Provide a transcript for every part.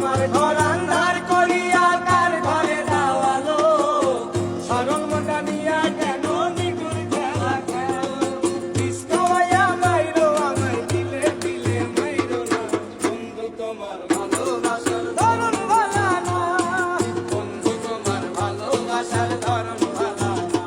তোমার ঘর আন্ধার করিয়া কার ঘরে দাওয়ালো সরল মনটা নিয়া কেন নিগুর খেলা খেলো বিস্কাওয়া মাইরো আমায় দিলে দিলে মাইরো না বন্ধু তোমার ভালোবাসার ধরন ভালা না বন্ধু তোমার ভালোবাসার ধরন ভালা না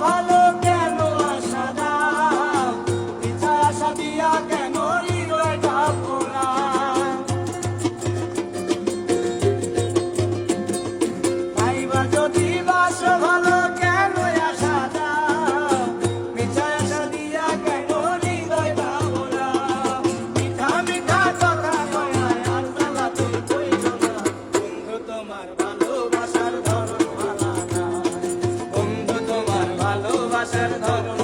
ভালো কেন আশা দাও ইচ্ছা আশা দিয়া কেন হৃদয়টা পোড়া তাইবা যদি বাসো ভালো কেন আশা দাও মিঠা আশা দিয়া কেন হৃদয়টা পোড়া মিঠা মিঠা কথা কয়া আর জ্বালা তুই কইলো না বন্ধু তোমার ভালোবাসার ধরন ভালা না বন্ধু তোমার ভালোবাসার ধরন